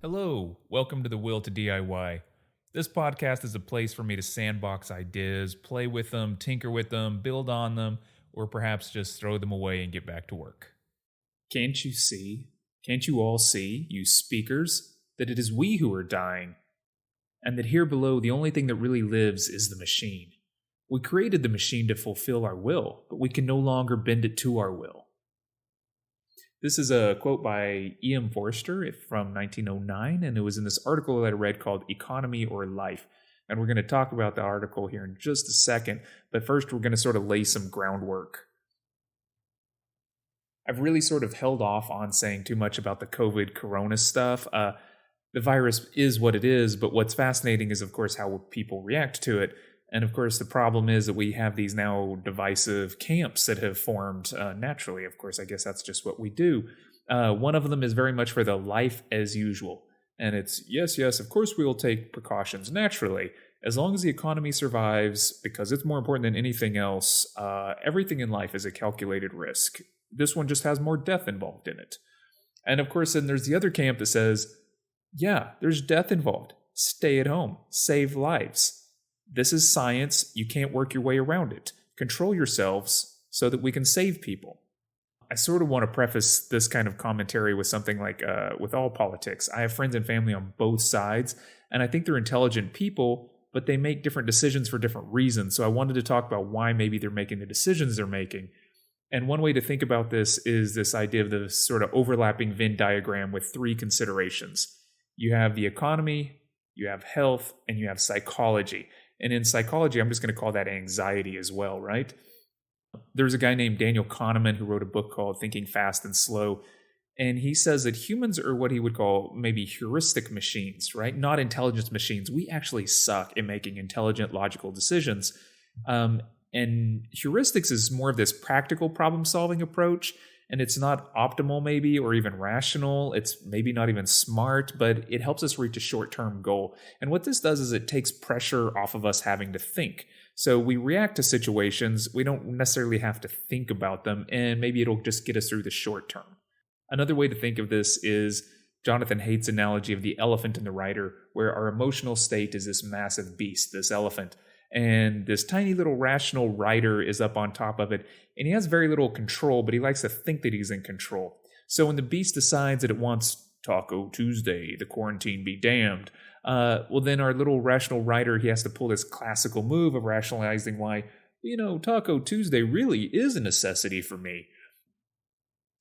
Hello, welcome to the Will to DIY. This podcast is a place for me to sandbox ideas, play with them, tinker with them, build on them, or perhaps just throw them away and get back to work. Can't you see? Can't you all see, you speakers, that it is we who are dying? And that here below, the only thing that really lives is the machine. We created the machine to fulfill our will, but we can no longer bend it to our will. This is a quote by E.M. Forster from 1909, and it was in this article that I read called Economy or Life. And we're going to talk about the article here in just a second, but first we're going to sort of lay some groundwork. I've really sort of held off on saying too much about the COVID corona stuff. The virus is what it is, but what's fascinating is, of course, how people react to it. And of course, the problem is that we have these now divisive camps that have formed naturally. Of course, I guess that's just what we do. One of them is very much for the life as usual. And it's, yes, of course we will take precautions naturally. As long as the economy survives, because it's more important than anything else, everything in life is a calculated risk. This one just has more death involved in it. And of course, then there's the other camp that says, yeah, there's death involved. Stay at home. Save lives. This is science. You can't work your way around it. Control yourselves so that we can save people. I sort of want to preface this kind of commentary with something like, with all politics, I have friends and family on both sides, and I think they're intelligent people, but they make different decisions for different reasons. So I wanted to talk about why maybe they're making the decisions they're making. And one way to think about this is this idea of the sort of overlapping Venn diagram with three considerations. You have the economy, you have health, and you have psychology. And in psychology, I'm just going to call that anxiety as well, right? There's a guy named Daniel Kahneman who wrote a book called Thinking Fast and Slow. And he says that humans are what he would call maybe heuristic machines, right? Not intelligence machines. We actually suck at making intelligent, logical decisions. And heuristics is more of this practical problem-solving approach. And it's not optimal maybe, or even rational. It's maybe not even smart, but it helps us reach a short-term goal. And what this does is it takes pressure off of us having to think. So we react to situations. We don't necessarily have to think about them, and maybe it'll just get us through the short term. Another way to think of this is Jonathan Haidt's analogy of the elephant and the rider, where our emotional state is this massive beast, this elephant. And this tiny little rational rider is up on top of it, and he has very little control, but he likes to think that he's in control. So when the beast decides that it wants Taco Tuesday, the quarantine be damned, well then our little rational rider, he has to pull this classical move of rationalizing why, Taco Tuesday really is a necessity for me.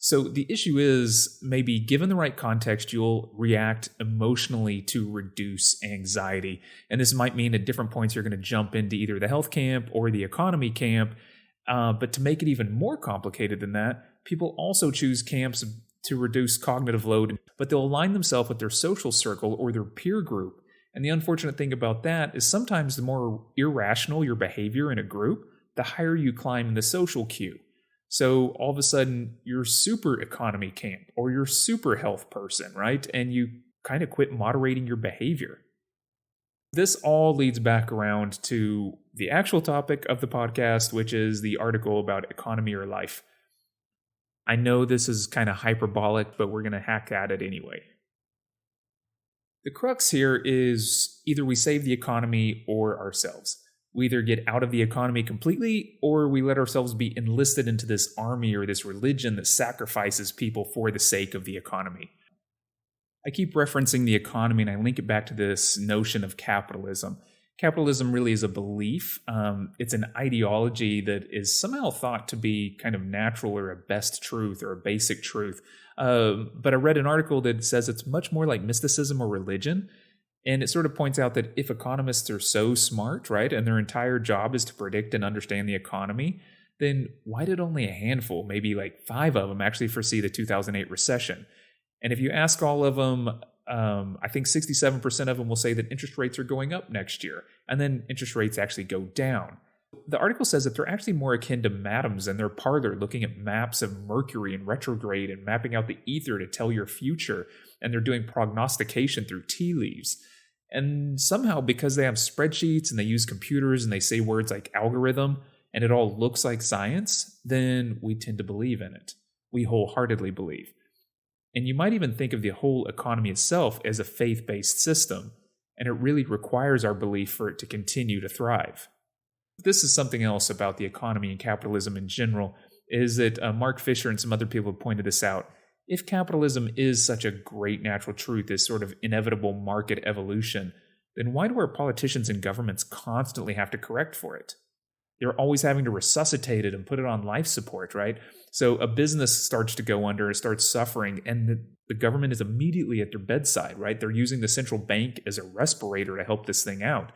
So the issue is, maybe given the right context, you'll react emotionally to reduce anxiety. And this might mean at different points you're going to jump into either the health camp or the economy camp. But to make it even more complicated than that, people also choose camps to reduce cognitive load, but they'll align themselves with their social circle or their peer group. And the unfortunate thing about that is sometimes the more irrational your behavior in a group, the higher you climb in the social queue. So all of a sudden, you're super economy camp or you're super health person, right? And you kind of quit moderating your behavior. This all leads back around to the actual topic of the podcast, which is the article about economy or life. I know this is kind of hyperbolic, but we're going to hack at it anyway. The crux here is either we save the economy or ourselves. We either get out of the economy completely, or we let ourselves be enlisted into this army or this religion that sacrifices people for the sake of the economy. I keep referencing the economy and I link it back to this notion of capitalism. Capitalism really is a belief. It's an ideology that is somehow thought to be kind of natural or a best truth or a basic truth. But I read an article that says it's much more like mysticism or religion. And it sort of points out that if economists are so smart, right, and their entire job is to predict and understand the economy, then why did only a handful, maybe like 5 of them, actually foresee the 2008 recession? And if you ask all of them, I think 67% of them will say that interest rates are going up next year, and then interest rates actually go down. The article says that they're actually more akin to madams and their parlor looking at maps of Mercury in retrograde and mapping out the ether to tell your future, and they're doing prognostication through tea leaves. And somehow, because they have spreadsheets and they use computers and they say words like algorithm, and it all looks like science, then we tend to believe in it. We wholeheartedly believe. And you might even think of the whole economy itself as a faith-based system, and it really requires our belief for it to continue to thrive. This is something else about the economy and capitalism in general, is that Mark Fisher and some other people have pointed this out. If capitalism is such a great natural truth, this sort of inevitable market evolution, then why do our politicians and governments constantly have to correct for it? They're always having to resuscitate it and put it on life support, right? So a business starts to go under, it starts suffering, and the government is immediately at their bedside, right? They're using the central bank as a respirator to help this thing out.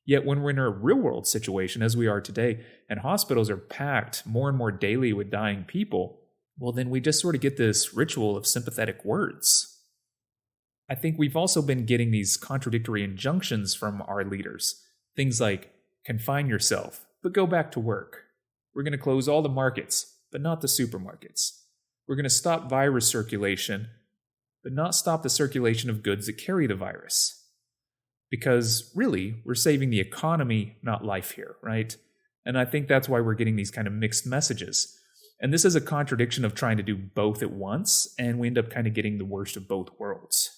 Yet when we're in a real-world situation, as we are today, and hospitals are packed more and more daily with dying people, well, then we just sort of get this ritual of sympathetic words. I think we've also been getting these contradictory injunctions from our leaders. Things like, confine yourself, but go back to work. We're going to close all the markets, but not the supermarkets. We're going to stop virus circulation, but not stop the circulation of goods that carry the virus. Because really, we're saving the economy, not life here, right? And I think that's why we're getting these kind of mixed messages. And this is a contradiction of trying to do both at once, and we end up kind of getting the worst of both worlds.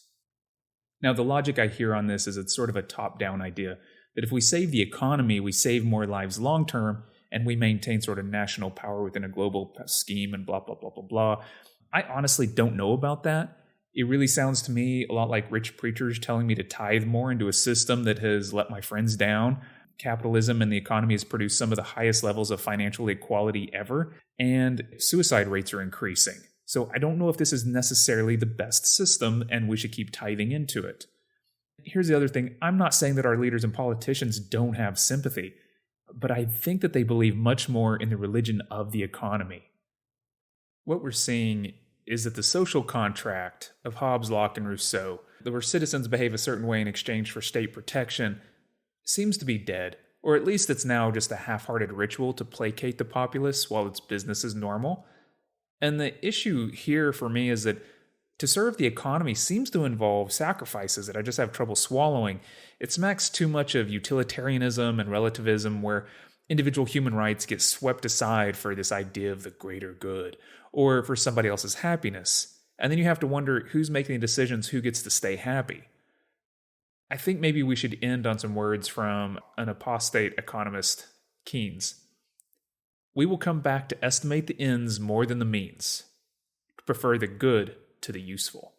Now, the logic I hear on this is it's sort of a top-down idea, that if we save the economy, we save more lives long-term, and we maintain sort of national power within a global scheme and blah, blah, blah, blah, blah. I honestly don't know about that. It really sounds to me a lot like rich preachers telling me to tithe more into a system that has let my friends down. Capitalism and the economy has produced some of the highest levels of financial equality ever, and suicide rates are increasing. So I don't know if this is necessarily the best system, and we should keep tithing into it. Here's the other thing. I'm not saying that our leaders and politicians don't have sympathy, but I think that they believe much more in the religion of the economy. What we're seeing is that the social contract of Hobbes, Locke, and Rousseau, that where citizens behave a certain way in exchange for state protection, seems to be dead, or at least it's now just a half-hearted ritual to placate the populace while its business is normal. And the issue here for me is that to serve the economy seems to involve sacrifices that I just have trouble swallowing. It smacks too much of utilitarianism and relativism, where individual human rights get swept aside for this idea of the greater good, or for somebody else's happiness. And then you have to wonder who's making the decisions, who gets to stay happy. I think maybe we should end on some words from an apostate economist, Keynes. We will come back to estimate the ends more than the means, to prefer the good to the useful.